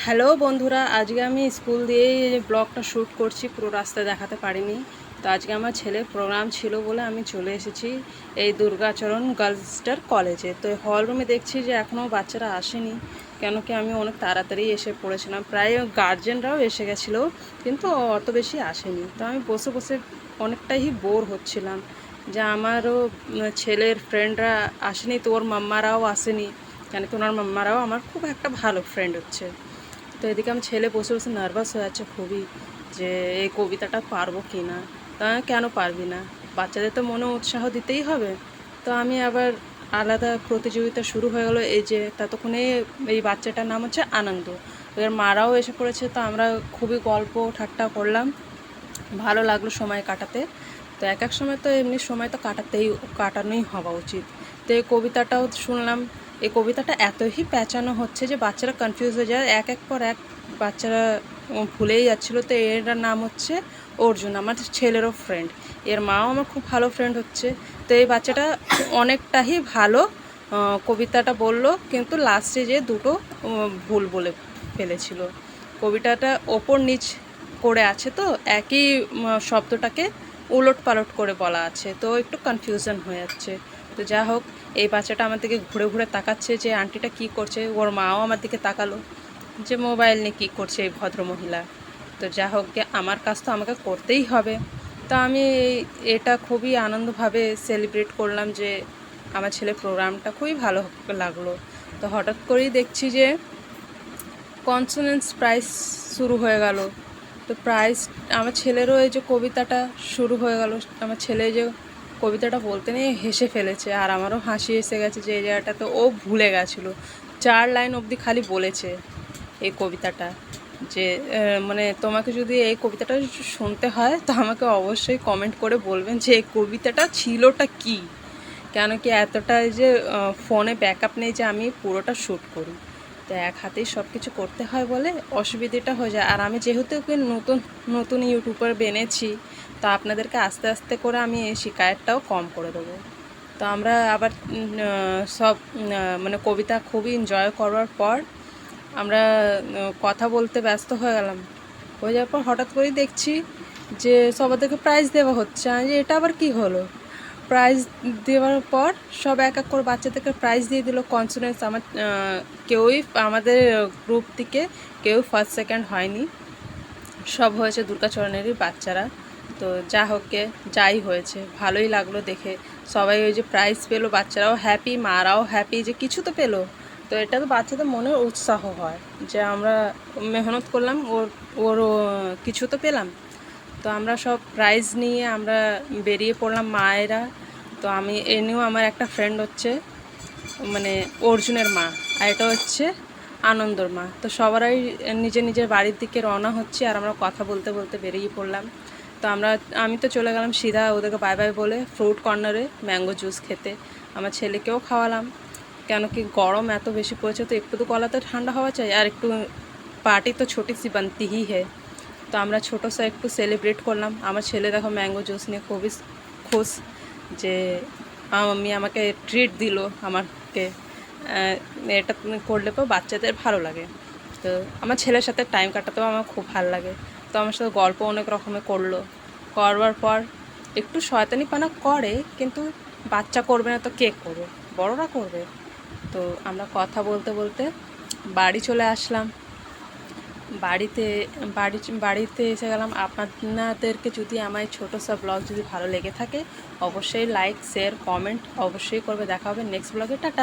Hello বন্ধুরা, আজকে আমি স্কুল দিয়েই ব্লগটা শ্যুট করছি, পুরো রাস্তা দেখাতে পারিনি। তো আজকে আমার ছেলের প্রোগ্রাম ছিল বলে আমি চলে এসেছি এই দুর্গাচরণ গার্লসটার কলেজে। তো হল রুমে দেখছি যে এখনও বাচ্চারা আসেনি, কেন কি আমি অনেক তাড়াতাড়ি এসে পড়েছিলাম, প্রায় গার্জেনরাও এসে গেছিলো, কিন্তু অত বেশি আসেনি। তো আমি বসে বসে অনেকটাই বোর হচ্ছিলাম যে আমারও ছেলের ফ্রেন্ডরা আসেনি, তো ওর মাম্মারাও আসেনি, কেন কি ওনার মাম্মারাও আমার খুব একটা ভালো ফ্রেন্ড হচ্ছে। তো এদিকে আমার ছেলে বসে বসে নার্ভাস হয়ে যাচ্ছে খুবই, যে এই কবিতাটা পারবো কি না। তা কেন পারবি না, বাচ্চাদের তো মনে উৎসাহ দিতেই হবে। তো আমি আবার আলাদা প্রতিযোগিতা শুরু হয়ে গেলো। এই যে ততক্ষণে এই বাচ্চাটার নাম হচ্ছে আনন্দ, এর মারাও এসে পড়েছে। তো আমরা খুবই গল্প ঠাট্টা করলাম, ভালো লাগলো সময় কাটাতে। তো এক এক সময় তো এমনি সময় তো কাটানোই হওয়া উচিত। তো এই কবিতাটাও শুনলাম। এই কবিতাটা এতই প্যাঁচানো হচ্ছে যে বাচ্চারা কনফিউজ হয়ে যায়, এক এক পর এক বাচ্চারা ভুলেই যাচ্ছিলো। তো এর নাম হচ্ছে অর্জুন, আমার ছেলেরও ফ্রেন্ড, এর মাও আমার খুব ভালো ফ্রেন্ড হচ্ছে। তো এই বাচ্চাটা অনেকটাই ভালো কবিতাটা বলল, কিন্তু লাস্টে যে দুটো ভুল বলে ফেলেছিল। কবিতাটা ওপর নিচ করে আছে, তো একই শব্দটাকে উলট পালট করে বলা আছে, তো একটু কনফিউশন হয়ে যাচ্ছে। তো যা হোক, এই বাচ্চাটা আমার দিকে ঘুরে ঘুরে তাকাচ্ছে যে আন্টিটা কি করছে, ওর মাও আমার দিকে তাকালো যে মোবাইল নিয়ে কী করছে এই ভদ্রমহিলা। তো যা হোক, আমার কাজ তো আমাকে করতেই হবে। তো আমি এটা খুবই আনন্দভাবে সেলিব্রেট করলাম যে আমার ছেলের প্রোগ্রামটা খুবই ভালো লাগলো। তো হঠাৎ করেই দেখছি যে কনসোনেন্স প্রাইজ শুরু হয়ে গেল। তো প্রাইজ আমার ছেলেরও এই যে কবিতাটা শুরু হয়ে গেল, আমার ছেলে যে কবিতাটা বলতে নিয়ে হেসে ফেলেছে, আর আমারও হাসি এসে গেছে যে এই জায়গাটাতে ও ভুলে গেছিলো। 4 লাইন অবধি খালি বলেছে এই কবিতাটা, যে মানে তোমাকে যদি এই কবিতাটা শুনতে হয় তো আমাকে অবশ্যই কমেন্ট করে বলবেন যে এই কবিতাটা ছিলটা কি। কেন কি এতটাই যে ফোনে ব্যাকআপ নেই যে আমি পুরোটা শ্যুট করি, তো এক হাতেই সব কিছু করতে হয় বলে অসুবিধাটা হয়ে যায়। আর আমি যেহেতু ওকে নতুন নতুন ইউটিউবার বেনেছি, তো আপনাদেরকে আস্তে আস্তে করে আমি এই শিকায়তটাও কম করে দেবো। তো আমরা আবার সব মানে কবিতা খুবই এনজয় করার পর আমরা কথা বলতে ব্যস্ত হয়ে গেলাম। হয়ে যাওয়ার পর হঠাৎ করেই দেখছি যে সবাইকে প্রাইজ দেওয়া হচ্ছে। আমি যে এটা আবার কি হলো, প্রাইজ দেওয়ার পর সব এক এক করে বাচ্চাদেরকে প্রাইজ দিয়ে দিল। কনসোনেন্স আমার কেউই আমাদের গ্রুপ থেকে কেউ ফার্স্ট সেকেন্ড হয়নি, সব হয়েছে দুর্গাচরণেরই বাচ্চারা। তো যা হোক, যাই হয়েছে ভালোই লাগলো দেখে। সবাই ওই যে প্রাইজ পেলো, বাচ্চারাও হ্যাপি, মারাও হ্যাপি যে কিছু তো পেলো। তো এটা তো বাচ্চাদের মনে উৎসাহ হয় যে আমরা মেহনত করলাম, ওর ওর কিছু তো পেলাম। তো আমরা সব প্রাইজ নিয়ে আমরা বেরিয়ে পড়লাম মায়েরা। তো আমি এনেও আমার একটা ফ্রেন্ড হচ্ছে মানে অর্জুনের মা, আর এটা হচ্ছে আনন্দর মা। তো সবাই নিজের নিজের বাড়ির দিকে রওনা হচ্ছে, আর আমরা কথা বলতে বলতে বেরিয়ে পড়লাম। তো আমি তো চলে গেলাম সিধা ওদেরকে বাই বাই বলে ফ্রুট কর্নারে ম্যাঙ্গো জুস খেতে। আমার ছেলেকেও খাওয়ালাম, কেন কি গরম এত বেশি পড়েছে, তো একটু তো গলাতে ঠান্ডা হওয়া চাই, আর একটু পার্টি তো ছোটি সি বানতি হি হে। তো আমরা ছোটো সা একটু সেলিব্রেট করলাম। আমার ছেলে দেখো ম্যাঙ্গো জুস নিয়ে খুবই খুশ যে মাম্মি আমাকে ট্রিট দিল আমাকে। এটা করলে তো বাচ্চাদের ভালো লাগে। তো আমার ছেলের সাথে টাইম কাটাতেও আমার খুব ভালো লাগে। তো আমার সাথে গল্প অনেক রকমের করলো, করবার পর একটু শয়তানিপানা করে, কিন্তু বাচ্চা করবে না তো কে করবে, বড়রা করবে। তো আমরা কথা বলতে বলতে বাড়ি চলে আসলাম। বাড়িতে এসে গেলাম। আপনাদেরকে যদি আমার ছোটো সব ব্লগ যদি ভালো লেগে থাকে, অবশ্যই লাইক শেয়ার কমেন্ট অবশ্যই করবে। দেখা হবে নেক্সট ব্লগে। টাটা।